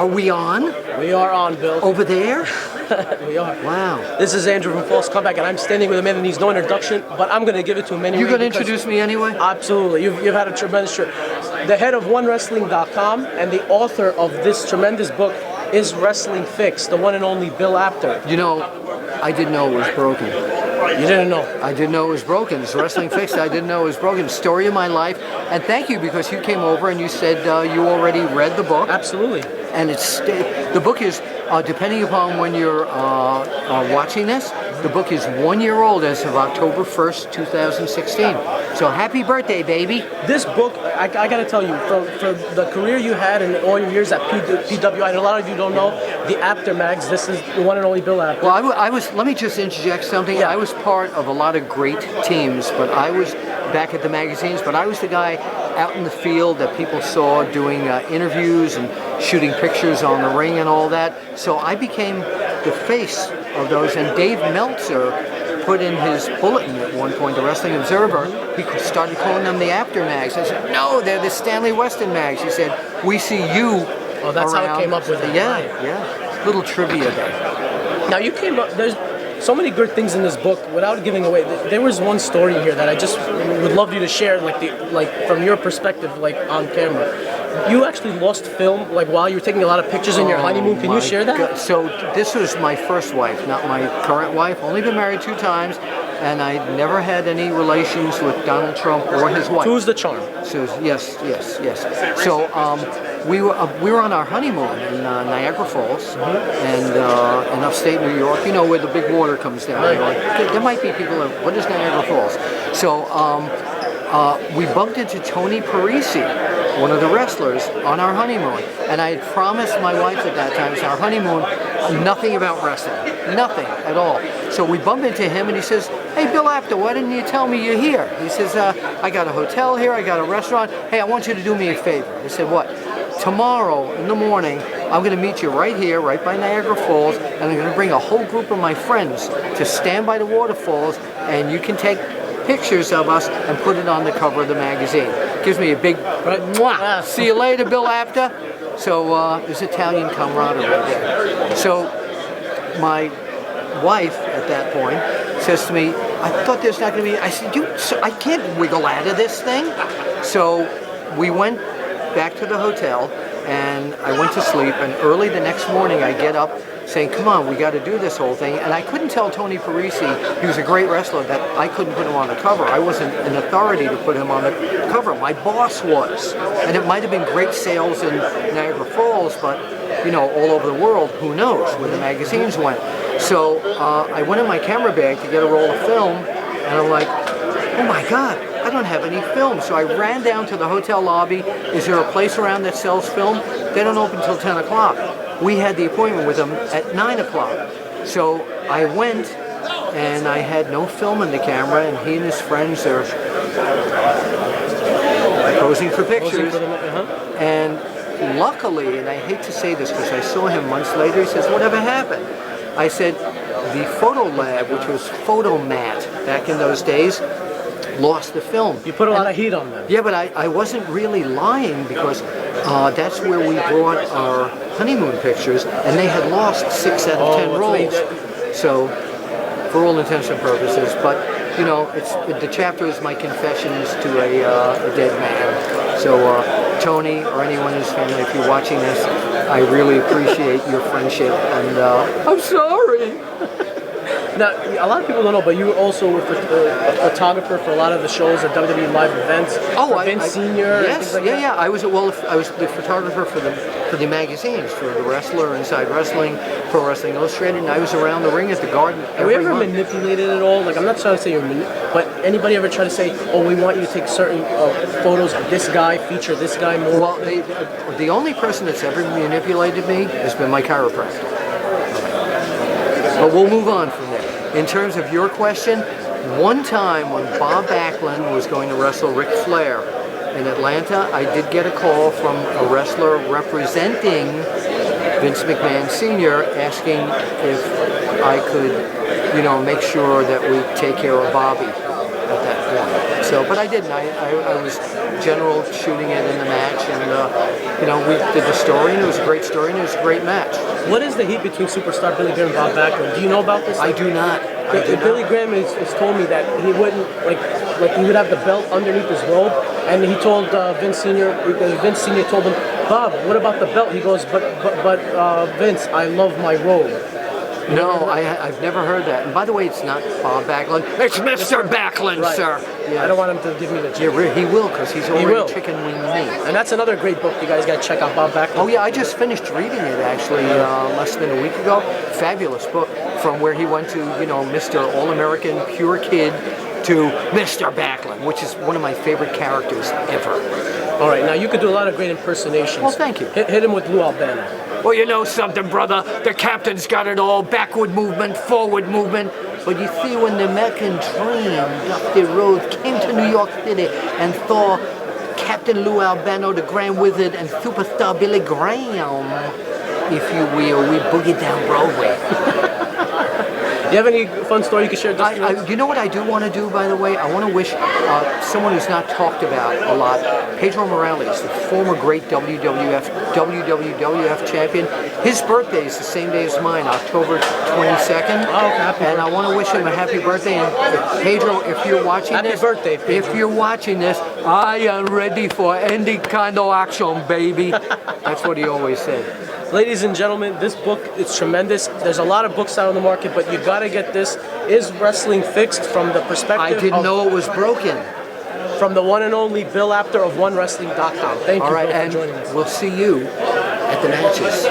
Are we on? We are on, Bill. Over there? We are. Wow. This is Andrew from False Comeback, and I'm standing with a man that needs no introduction, but I'm going to give it to him anyway. You're going to introduce me anyway? Absolutely. You've had a tremendous trip. The head of OneWrestling.com and the author of this tremendous book is Wrestling Fix, the one and only Bill Apter. You know, I didn't know it was broken. You didn't know? I didn't know it was broken. It's Wrestling Fix. I didn't know it was broken. Story of my life. And thank you, because you came over and you said you already read the book. Absolutely. And the book is, depending upon when you're watching this, the book is 1 year old as of October 1st, 2016. So happy birthday, baby. This book, I got to tell you, for the career you had in all your years at PWI, and a lot of you don't know, the Apter mags, this is the one and only Bill Apter. Well, I was, let me just interject something. Yeah. I was part of a lot of great teams, but I was back at the magazines, but I was the guy out in the field that people saw doing interviews and shooting pictures on the ring and all that. So I became the face of those, and Dave Meltzer put in his bulletin at one point, the Wrestling Observer, he started calling them the Apter mags. I said, no, they're the Stanley Weston mags. He said, we see you. Oh, that's around. how it came up with it. Yeah, Right. yeah. Little trivia there. Now you came up, there's so many good things in this book. Without giving away, there was one story here that I just would love you to share, like from your perspective, like on camera. You actually lost film, like while you were taking a lot of pictures in your honeymoon. Can you share that? God. So this was my first wife, not my current wife. Only been married 2 times, and I never had any relations with Donald Trump or his wife. Who's the charm? So yes. So we were on our honeymoon in Niagara Falls, and in upstate New York. You know where the big water comes down. Right. Like, there might be people that, what is Niagara Falls? So we bumped into Tony Parisi, one of the wrestlers, on our honeymoon. And I had promised my wife at that time, it's our honeymoon, nothing about wrestling. Nothing at all. So we bump into him and he says, hey, Bill Apter, why didn't you tell me you're here? He says, I got a hotel here, I got a restaurant. Hey, I want you to do me a favor. I said, what? Tomorrow in the morning, I'm going to meet you right here, right by Niagara Falls, and I'm going to bring a whole group of my friends to stand by the waterfalls, and you can take pictures of us and put it on the cover of the magazine. Gives me a big mwah. See you later, Bill Apter. So there's Italian camaraderie right there. So my wife at that point says to me, I thought there's not going to be, I said, I can't wiggle out of this thing. So we went back to the hotel and I went to sleep, and early the next morning I get up saying, come on, we got to do this whole thing. And I couldn't tell Tony Parisi, he was a great wrestler, that I couldn't put him on the cover. I wasn't an authority to put him on the cover. My boss was. And it might have been great sales in Niagara Falls, but, you know, all over the world, who knows where the magazines went. So I went in my camera bag to get a roll of film, and I'm like, oh my God, I don't have any film. So I ran down to the hotel lobby. Is there a place around that sells film? They don't open until 10 o'clock. We had the appointment with them at 9 o'clock. So I went, and I had no film in the camera, and he and his friends are posing for pictures. And luckily, and I hate to say this because I saw him months later, he says, whatever happened? I said, the photo lab, which was Photomat back in those days, lost the film. You put a lot of heat on them. Yeah, but I wasn't really lying, because that's where we brought our honeymoon pictures, and they had lost 6 out of 10 rolls. So, for all intents and purposes, but you know, the chapter is my confessions to a dead man. So, Tony or anyone in his family, if you're watching this, I really appreciate your friendship, and I'm sorry. Now, a lot of people don't know, but you also were a photographer for a lot of the shows at WWE live events. Oh, Vince Senior. Yes, like yeah. I was the photographer for the magazines, for The Wrestler, Inside Wrestling, Pro Wrestling Illustrated, and I was around the ring at the Garden. Have you ever manipulated it all? Like, I'm not trying to say but anybody ever try to say, oh, we want you to take certain photos of this guy, feature this guy more? Well, the only person that's ever manipulated me has been my chiropractor. But we'll move on from there. In terms of your question, one time when Bob Backlund was going to wrestle Ric Flair in Atlanta, I did get a call from a wrestler representing Vince McMahon Sr. asking if I could, you know, make sure that we take care of Bobby at that won. So, but I didn't. I was general shooting it in the match, and we did the story, and it was a great story, and it was a great match. What is the heat between superstar Billy Graham and Bob Backlund? Do you know about this? I do not. Billy Graham has told me that he wouldn't like he would have the belt underneath his robe, and he told Vince Senior, because Vince Senior told him, Bob, what about the belt? He goes, but Vince, I love my robe. No, I've never heard that. And by the way, it's not Bob Backlund. It's Mr. Backlund, right. Sir. Yeah. I don't want him to give me the chance. Yeah, he will, because he's already chicken wing me. And that's another great book. You guys got to check out Bob Backlund. Oh, yeah, I just finished reading it, actually, less than a week ago. Fabulous book, from where he went to, Mr. All-American Pure Kid to Mr. Backlund, which is one of my favorite characters ever. All right, now you could do a lot of great impersonations. Well, thank you. Hit him with Lou Albano. Well, you know something, brother. The captain's got it all. Backward movement, forward movement. But you see, when the American dream, Dusty Rhodes, came to New York City and saw Captain Lou Albano, the Grand Wizard, and superstar Billy Graham, if you will, we boogied down Broadway. Do you have any fun story you can share? You know what I do want to do, by the way? I want to wish someone who's not talked about a lot, Pedro Morales, the former great WWF champion. His birthday is the same day as mine, October 22nd. Oh, happy and I want to wish him a happy birthday. And Pedro, if you're watching happy this, birthday, Pedro. If you're watching this, I am ready for any kind of action, baby. That's what he always said. Ladies and gentlemen, this book is tremendous. There's a lot of books out on the market, but you gotta get this. Is Wrestling Fixed? From the perspective I didn't know it was broken. From the one and only Bill Apter of OneWrestling.com. Thank you, All right, Bill, for and joining us. we'll see you at the matches.